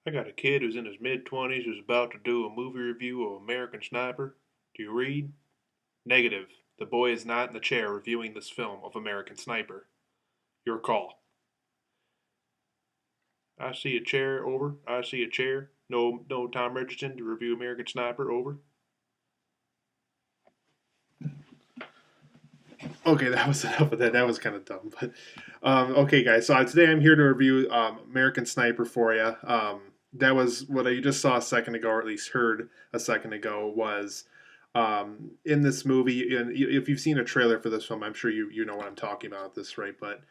I got a kid who's in his mid-20s who's about to do a movie review of American Sniper. Do you read? Negative. The boy is not in the chair reviewing this film of American Sniper. Your call. I see a chair, over. I see a chair. No Tom Richardson to review American Sniper, over. Okay, that was enough of that. That was kind of dumb, but okay, guys. So today I'm here to review American Sniper for you. That was what you just saw a second ago, or at least heard a second ago. Was in this movie, and if you've seen a trailer for this film, I'm sure you know what I'm talking about at this rate. But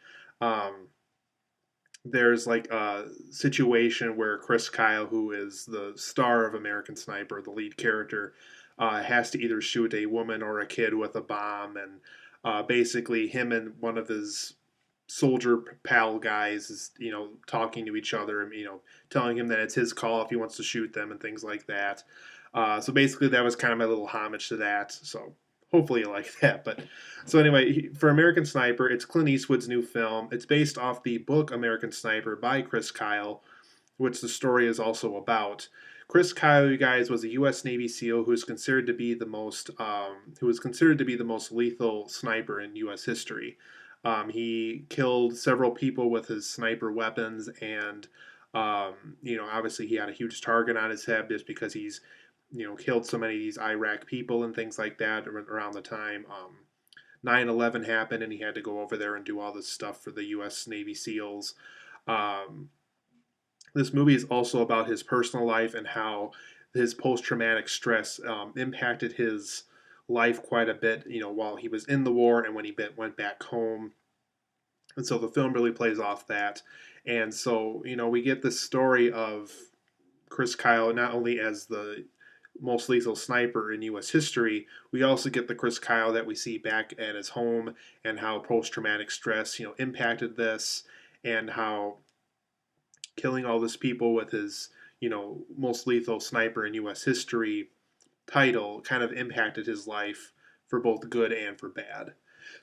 there's like a situation where Chris Kyle, who is the star of American Sniper, the lead character, has to either shoot a woman or a kid with a bomb, and basically him and one of his soldier pal guys is talking to each other and telling him that it's his call if he wants to shoot them and things like that. So basically that was kind of my little homage to that. So hopefully you like that. But so anyway, for American Sniper, it's Clint Eastwood's new film. It's based off the book American Sniper by Chris Kyle, which the story is also about. Chris Kyle, you guys, was a U.S. Navy SEAL who is considered to be the most lethal sniper in U.S. history. He killed several people with his sniper weapons, and obviously he had a huge target on his head just because he's killed so many of these Iraq people and things like that around the time 9/11 happened, and he had to go over there and do all this stuff for the U.S. Navy SEALs. Um, this movie is also about his personal life and how his post-traumatic stress impacted his life quite a bit, while he was in the war and when he went back home. And so the film really plays off that. And so, we get this story of Chris Kyle not only as the most lethal sniper in U.S. history, we also get the Chris Kyle that we see back at his home and how post-traumatic stress, impacted this, and how killing all these people with his, most lethal sniper in U.S. history title kind of impacted his life for both good and for bad.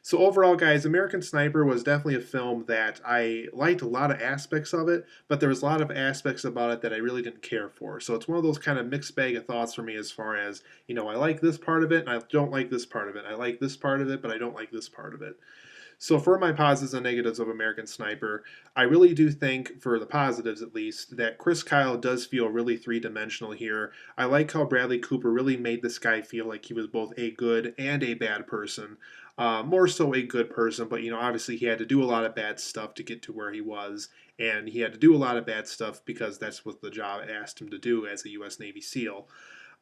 So overall, guys, American Sniper was definitely a film that I liked a lot of aspects of it, but there was a lot of aspects about it that I really didn't care for. So it's one of those kind of mixed bag of thoughts for me as far as, I like this part of it and I don't like this part of it. I like this part of it, but I don't like this part of it. So for my positives and negatives of American Sniper, I really do think, for the positives at least, that Chris Kyle does feel really three-dimensional here. I like how Bradley Cooper really made this guy feel like he was both a good and a bad person. More so a good person, but obviously he had to do a lot of bad stuff to get to where he was, and he had to do a lot of bad stuff because that's what the job asked him to do as a U.S. Navy SEAL.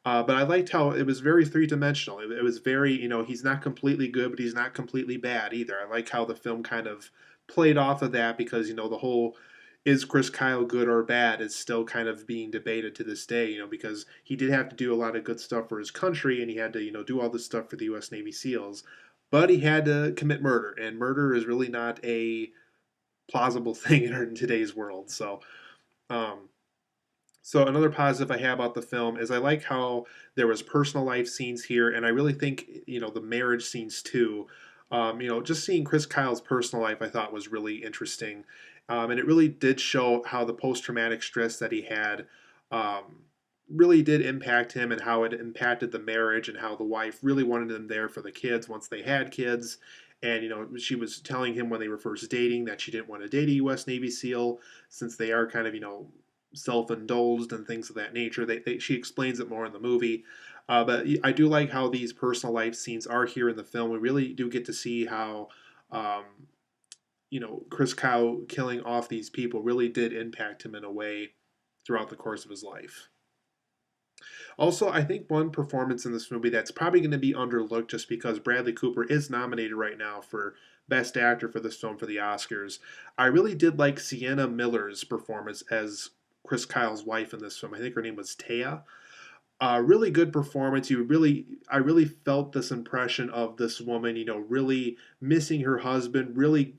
But I liked how it was very three dimensional. It was very, he's not completely good, but he's not completely bad either. I like how the film kind of played off of that because, the whole is Chris Kyle good or bad is still kind of being debated to this day, because he did have to do a lot of good stuff for his country and he had to, do all this stuff for the U.S. Navy SEALs. But he had to commit murder, and murder is really not a plausible thing in today's world. Um, so another positive I have about the film is I like how there was personal life scenes here, and I really think the marriage scenes too. Just seeing Chris Kyle's personal life I thought was really interesting, and it really did show how the post traumatic stress that he had really did impact him, and how it impacted the marriage, and how the wife really wanted him there for the kids once they had kids. And she was telling him when they were first dating that she didn't want to date a U.S. Navy SEAL since they are kind of self-indulged and things of that nature. She explains it more in the movie, but I do like how these personal life scenes are here in the film. We really do get to see how, um, Chris Kyle killing off these people really did impact him in a way throughout the course of his life. Also, I think one performance in this movie that's probably going to be underlooked just because Bradley Cooper is nominated right now for Best Actor for this film for the Oscars. I really did like Sienna Miller's performance as Chris Kyle's wife in this film. I think her name was Taya. Really good performance. I really felt this impression of this woman, really missing her husband. Really,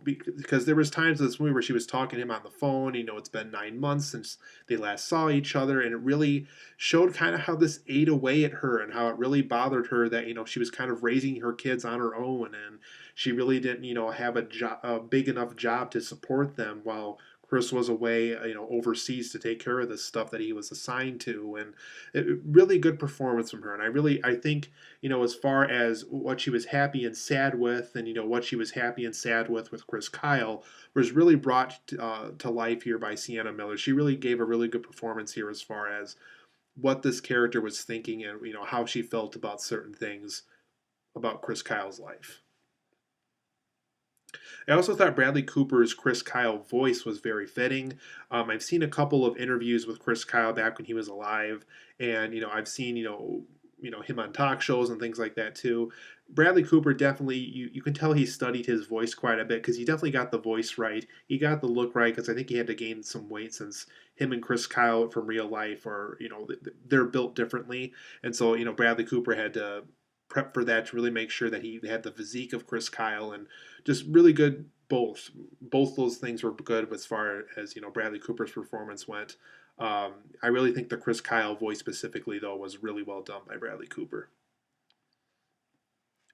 because there was times in this movie where she was talking to him on the phone. It's been 9 months since they last saw each other, and it really showed kind of how this ate away at her and how it really bothered her that she was kind of raising her kids on her own, and she really didn't have a big enough job to support them while Chris was away, overseas to take care of this stuff that he was assigned to, and really good performance from her. And I think, as far as what she was happy and sad with, and what she was happy and sad with Chris Kyle, was really brought to life here by Sienna Miller. She really gave a really good performance here as far as what this character was thinking and how she felt about certain things about Chris Kyle's life. I also thought Bradley Cooper's Chris Kyle voice was very fitting. I've seen a couple of interviews with Chris Kyle back when he was alive, and I've seen him on talk shows and things like that too. Bradley Cooper definitely, you can tell he studied his voice quite a bit because he definitely got the voice right. He got the look right because I think he had to gain some weight since him and Chris Kyle from real life are they're built differently, and so Bradley Cooper had to prep for that to really make sure that he had the physique of Chris Kyle and just really good both those things were good as far as Bradley Cooper's performance went. I really think the Chris Kyle voice specifically though was really well done by Bradley Cooper.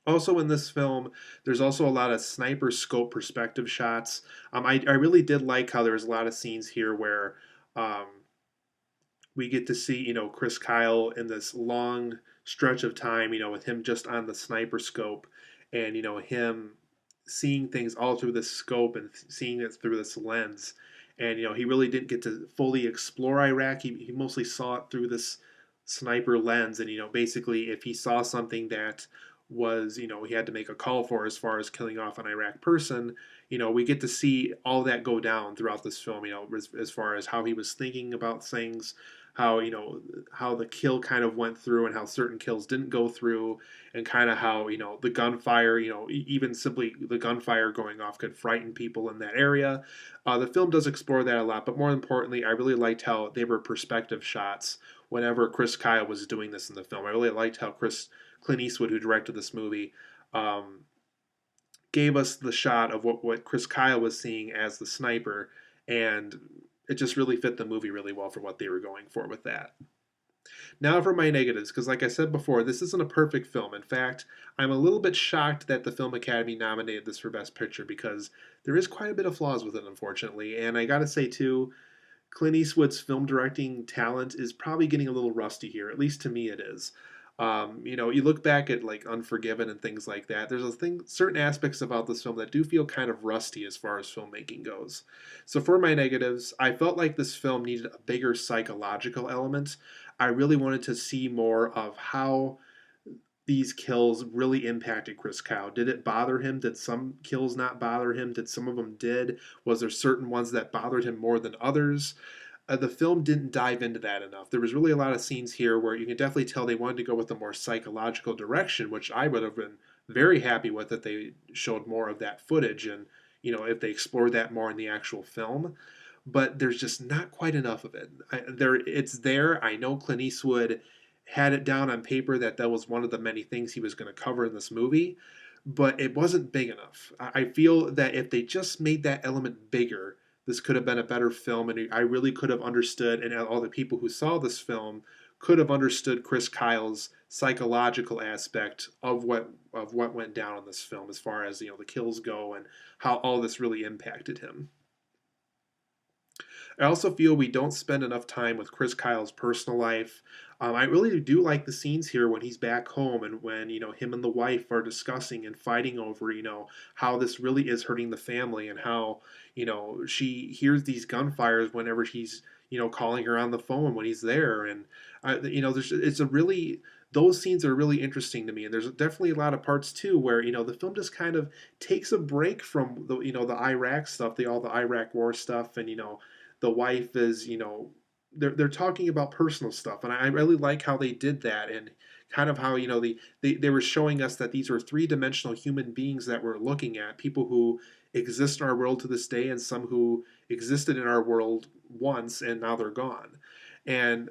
Also in this film, there's also a lot of sniper scope perspective shots. I really did like how there was a lot of scenes here where um, we get to see Chris Kyle in this long stretch of time, with him just on the sniper scope, and him seeing things all through this scope and seeing it through this lens. And he really didn't get to fully explore Iraq. He mostly saw it through this sniper lens, and basically if he saw something that was he had to make a call for as far as killing off an Iraq person, we get to see all that go down throughout this film, as far as how he was thinking about things, how how the kill kind of went through and how certain kills didn't go through, and kind of how the gunfire, even simply the gunfire going off could frighten people in that area. The film does explore that a lot, but more importantly, I really liked how they were perspective shots whenever Chris Kyle was doing this in the film. I really liked how Clint Eastwood, who directed this movie, um, gave us the shot of what Chris Kyle was seeing as the sniper, and it just really fit the movie really well for what they were going for with that. Now for my negatives, because like I said before, this isn't a perfect film. In fact, I'm a little bit shocked that the Film Academy nominated this for Best Picture because there is quite a bit of flaws with it, unfortunately. And I gotta say, too, Clint Eastwood's film directing talent is probably getting a little rusty here. At least to me, it is. You look back at like Unforgiven and things like that. There's certain aspects about this film that do feel kind of rusty as far as filmmaking goes. So for my negatives, I felt like this film needed a bigger psychological element. I really wanted to see more of how these kills really impacted Chris Kyle. Did it bother him? Did some kills not bother him? Did some of them did? Was there certain ones that bothered him more than others? The film didn't dive into that enough. There was really a lot of scenes here where you can definitely tell they wanted to go with a more psychological direction, which I would have been very happy with if they showed more of that footage and if they explored that more in the actual film. But there's just not quite enough of it. It's there. I know Clint Eastwood had it down on paper that that was one of the many things he was going to cover in this movie, but it wasn't big enough. I feel that if they just made that element bigger, this could have been a better film, and I really could have understood, and all the people who saw this film could have understood Chris Kyle's psychological aspect of what went down in this film, as far as the kills go and how all this really impacted him. I also feel we don't spend enough time with Chris Kyle's personal life. I really do like the scenes here when he's back home and when him and the wife are discussing and fighting over how this really is hurting the family, and how she hears these gunfires whenever he's calling her on the phone when he's there, and there's it's a really those scenes are really interesting to me, and there's definitely a lot of parts too where the film just kind of takes a break from the Iraq stuff, all the Iraq war stuff, and the wife is, they're talking about personal stuff, and I really like how they did that, and kind of how they were showing us that these are three-dimensional human beings that we're looking at, people who exist in our world to this day, and some who existed in our world once and now they're gone. And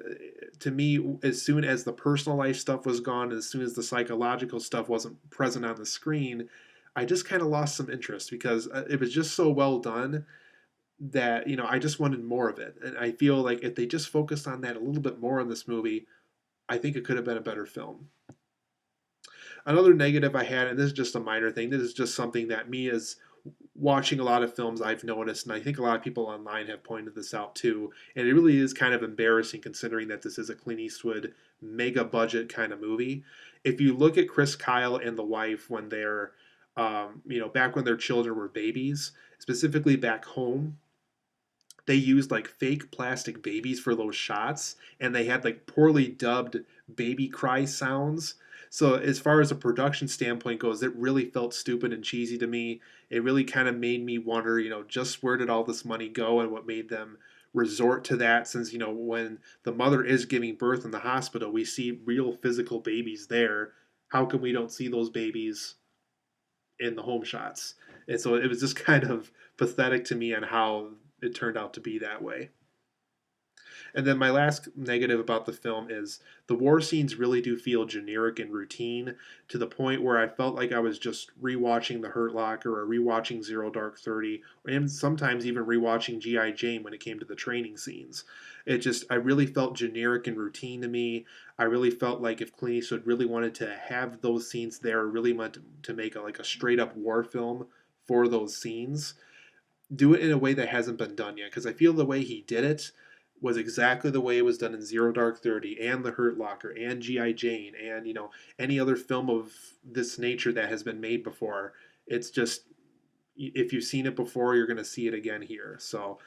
to me, as soon as the personal life stuff was gone, as soon as the psychological stuff wasn't present on the screen, I just kind of lost some interest because it was just so well done that I just wanted more of it. And I feel like if they just focused on that a little bit more in this movie, I think it could have been a better film. Another negative I had, and this is just a minor thing, this is just something that me as watching a lot of films I've noticed, and I think a lot of people online have pointed this out too, and it really is kind of embarrassing considering that this is a Clint Eastwood mega budget kind of movie. If you look at Chris Kyle and the wife when they're, back when their children were babies, specifically back home, they used like fake plastic babies for those shots, and they had like poorly dubbed baby cry sounds. So as far as a production standpoint goes, it really felt stupid and cheesy to me. It really kind of made me wonder, just where did all this money go and what made them resort to that, since when the mother is giving birth in the hospital, we see real physical babies there. How come we don't see those babies in the home shots? And so it was just kind of pathetic to me on how it turned out to be that way. And then my last negative about the film is the war scenes really do feel generic and routine, to the point where I felt like I was just rewatching The Hurt Locker or rewatching Zero Dark 30, and sometimes even rewatching G.I. Jane when it came to the training scenes. I really felt generic and routine to me. I really felt like if Clint Eastwood really wanted to have those scenes there, really wanted to make like a straight up war film for those scenes, do it in a way that hasn't been done yet. Because I feel the way he did it was exactly the way it was done in Zero Dark 30 and The Hurt Locker and G.I. Jane and, any other film of this nature that has been made before. It's just, if you've seen it before, you're going to see it again here. So,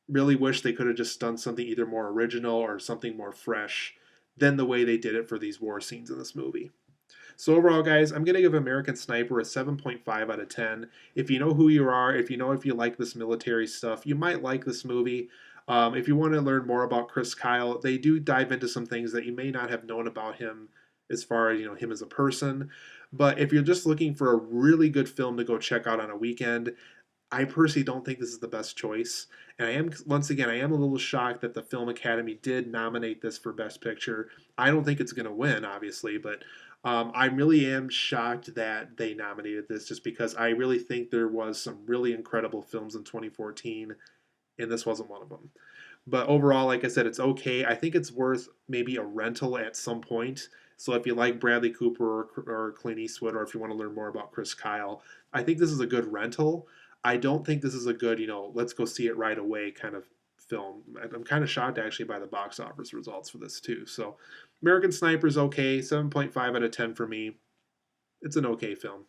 really wish they could have just done something either more original or something more fresh than the way they did it for these war scenes in this movie. So overall, guys, I'm going to give American Sniper a 7.5 out of 10. If you know who you are, if you like this military stuff, you might like this movie. If you want to learn more about Chris Kyle, they do dive into some things that you may not have known about him as far as, him as a person. But if you're just looking for a really good film to go check out on a weekend, I personally don't think this is the best choice. And I am a little shocked that the Film Academy did nominate this for Best Picture. I don't think it's going to win, obviously, but I really am shocked that they nominated this, just because I really think there was some really incredible films in 2014, and this wasn't one of them. But overall, like I said, it's okay. I think it's worth maybe a rental at some point. So if you like Bradley Cooper or Clint Eastwood, or if you want to learn more about Chris Kyle, I think this is a good rental. I don't think this is a good, let's go see it right away kind of film. I'm kind of shocked actually by the box office results for this too. So American Sniper's okay, 7.5 out of 10 for me. It's an okay film.